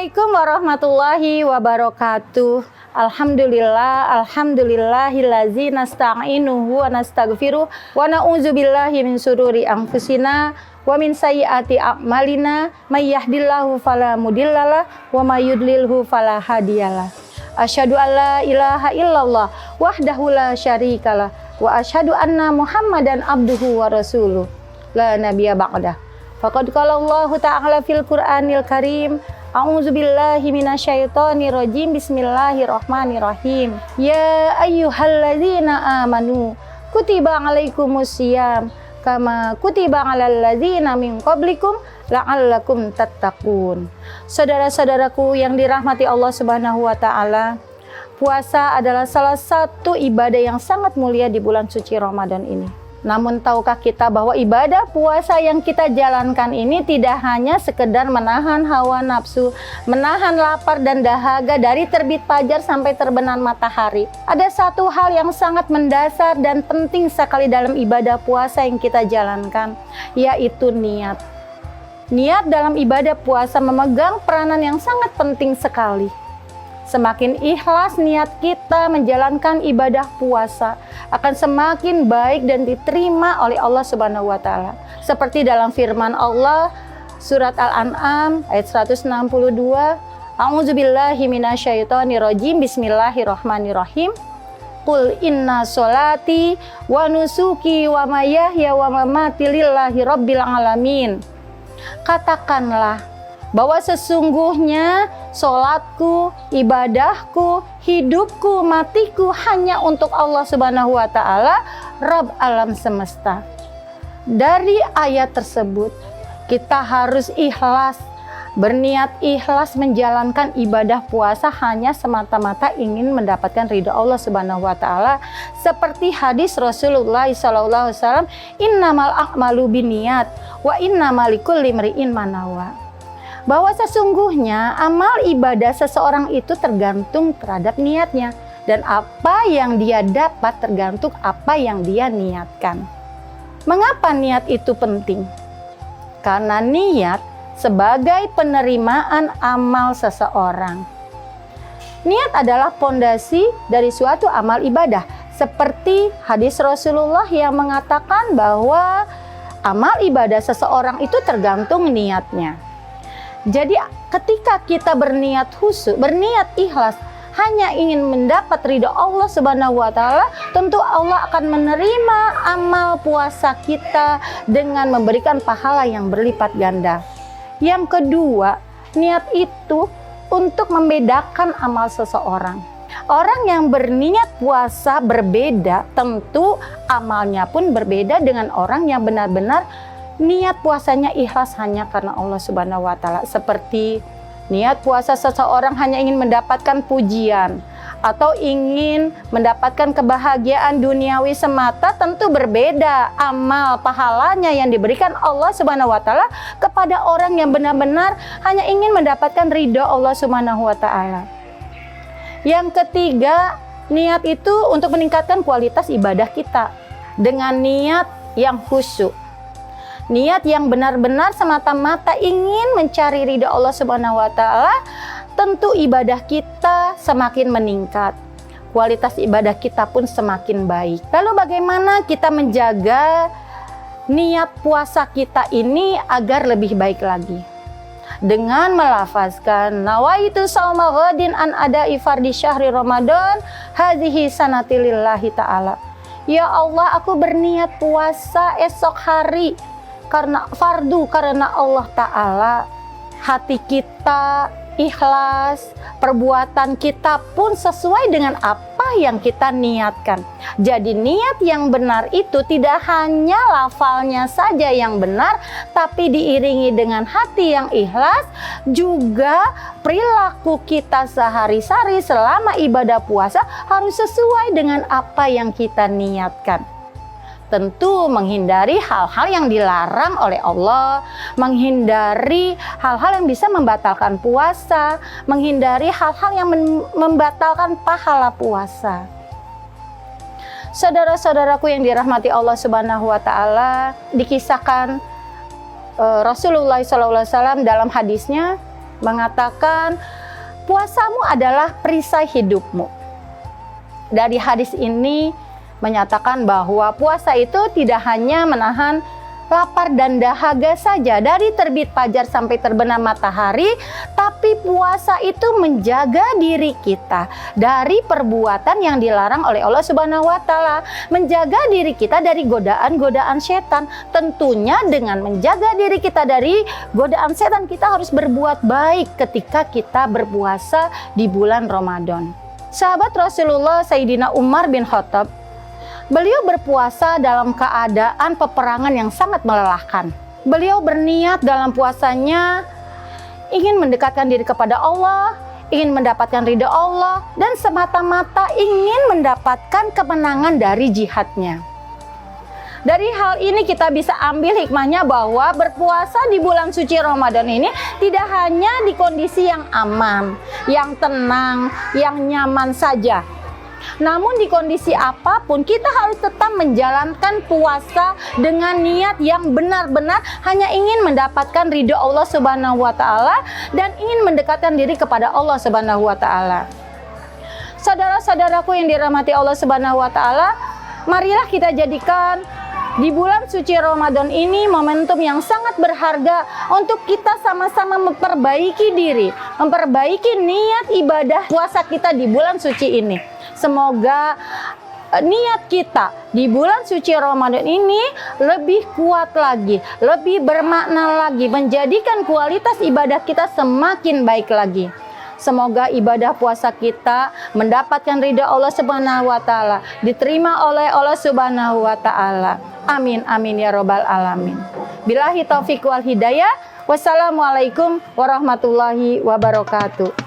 Assalamualaikum warahmatullahi wabarakatuh. Alhamdulillahillazi nasta'inuhu wa nastaghfiruh wa na'udzubillahi min syururi anfusina wa min sayyiati a'malina may yahdihillahu fala mudhillalah wa may yudlilhu fala hadiyalah. Asyhadu an la ilaha illallah wahdahu la syarikalah wa asyhadu anna Muhammadan abduhu wa rasuluh la nabiyya ba'dah. Faqad qala Allah ta'ala fil Qur'anil Karim, a'udzubillahi minasyaitonir rajim, bismillahirrahmanirrahim. Ya ayyuhalladzina amanu kutiba alaikumusiyam kama kutiba alal ladzina min qablikum la'allakum tattaqun. Saudara-saudaraku yang dirahmati Allah Subhanahu wa taala, puasa adalah salah satu ibadah yang sangat mulia di bulan suci Ramadan ini. Namun tahukah kita bahwa ibadah puasa yang kita jalankan ini tidak hanya sekedar menahan hawa nafsu, menahan lapar dan dahaga dari terbit fajar sampai terbenam matahari. Ada satu hal yang sangat mendasar dan penting sekali dalam ibadah puasa yang kita jalankan, yaitu niat. Niat dalam ibadah puasa memegang peranan yang sangat penting sekali. Semakin ikhlas niat kita menjalankan ibadah puasa, akan semakin baik dan diterima oleh Allah Subhanahu wa taala. Seperti dalam firman Allah surat Al-An'am ayat 162, A'udzubillahi minasyaitonirrajim, bismillahirrahmanirrahim. Qul inna sholati wa nusuki wa mahyaya wa mamati lillahi rabbil alamin. Katakanlah bahwa sesungguhnya sholatku, ibadahku, hidupku, matiku hanya untuk Allah Subhanahu wa taala, Rabb alam semesta. Dari ayat tersebut kita harus ikhlas, berniat ikhlas menjalankan ibadah puasa hanya semata-mata ingin mendapatkan ridha Allah Subhanahu wa taala, seperti hadis Rasulullah SAW, innamal a'malu binniyat wa innamal likulli imri'in ma nawa. Bahwa sesungguhnya amal ibadah seseorang itu tergantung terhadap niatnya, dan apa yang dia dapat tergantung apa yang dia niatkan. Mengapa niat itu penting? Karena niat sebagai penerimaan amal seseorang. Niat adalah pondasi dari suatu amal ibadah, seperti hadis Rasulullah yang mengatakan bahwa amal ibadah seseorang itu tergantung niatnya. Jadi ketika kita berniat khusyuk, berniat ikhlas, hanya ingin mendapat ridha Allah Subhanahu wa taala, tentu Allah akan menerima amal puasa kita dengan memberikan pahala yang berlipat ganda. Yang kedua, niat itu untuk membedakan amal seseorang. Orang yang berniat puasa berbeda, tentu amalnya pun berbeda dengan orang yang benar-benar niat puasanya ikhlas hanya karena Allah Subhanahu wa taala. Seperti niat puasa seseorang hanya ingin mendapatkan pujian atau ingin mendapatkan kebahagiaan duniawi semata, tentu berbeda amal pahalanya yang diberikan Allah Subhanahu wa taala kepada orang yang benar-benar hanya ingin mendapatkan ridha Allah Subhanahu wa taala. Yang ketiga, niat itu untuk meningkatkan kualitas ibadah kita dengan niat yang khusyuk. Niat yang benar-benar semata-mata ingin mencari ridha Allah Subhanahu wa taala, tentu ibadah kita semakin meningkat. Kualitas ibadah kita pun semakin baik. Lalu bagaimana kita menjaga niat puasa kita ini agar lebih baik lagi? Dengan melafazkan nawaitu shauma ghadin an ada'i fardhi syahri Ramadan hadhihi sanati lillahi ta'ala. Ya Allah, aku berniat puasa esok hari karena fardu, karena Allah Ta'ala. Hati kita ikhlas, perbuatan kita pun sesuai dengan apa yang kita niatkan. Jadi niat yang benar itu tidak hanya lafalnya saja yang benar, tapi diiringi dengan hati yang ikhlas, juga perilaku kita sehari-hari selama ibadah puasa harus sesuai dengan apa yang kita niatkan. Tentu menghindari hal-hal yang dilarang oleh Allah, menghindari hal-hal yang bisa membatalkan puasa, menghindari hal-hal yang membatalkan pahala puasa. Saudara-saudaraku yang dirahmati Allah Subhanahu wa taala, dikisahkan Rasulullah SAW dalam hadisnya, mengatakan puasamu adalah perisai hidupmu. Dari hadis ini menyatakan bahwa puasa itu tidak hanya menahan lapar dan dahaga saja dari terbit fajar sampai terbenam matahari, tapi puasa itu menjaga diri kita dari perbuatan yang dilarang oleh Allah Subhanahu wa taala, menjaga diri kita dari godaan-godaan setan. Tentunya dengan menjaga diri kita dari godaan setan, kita harus berbuat baik ketika kita berpuasa di bulan Ramadan. Sahabat Rasulullah Sayyidina Umar bin Khattab, beliau berpuasa dalam keadaan peperangan yang sangat melelahkan. Beliau berniat dalam puasanya ingin mendekatkan diri kepada Allah, ingin mendapatkan ridha Allah, dan semata-mata ingin mendapatkan kemenangan dari jihadnya. Dari hal ini kita bisa ambil hikmahnya bahwa berpuasa di bulan suci Ramadan ini tidak hanya di kondisi yang aman, yang tenang, yang nyaman saja. Namun di kondisi apapun kita harus tetap menjalankan puasa dengan niat yang benar-benar hanya ingin mendapatkan ridho Allah Subhanahu wa taala dan ingin mendekatkan diri kepada Allah Subhanahu wa taala. Saudara-saudaraku yang dirahmati Allah Subhanahu wa taala, marilah kita jadikan di bulan suci Ramadan ini momentum yang sangat berharga untuk kita sama-sama memperbaiki diri, memperbaiki niat ibadah puasa kita di bulan suci ini. Semoga niat kita di bulan suci Ramadan ini lebih kuat lagi, lebih bermakna lagi, menjadikan kualitas ibadah kita semakin baik lagi. Semoga ibadah puasa kita mendapatkan ridha Allah Subhanahu wa taala, diterima oleh Allah Subhanahu wa taala. Amin amin ya robbal alamin. Billahi taufik wal hidayah. Wassalamualaikum warahmatullahi wabarakatuh.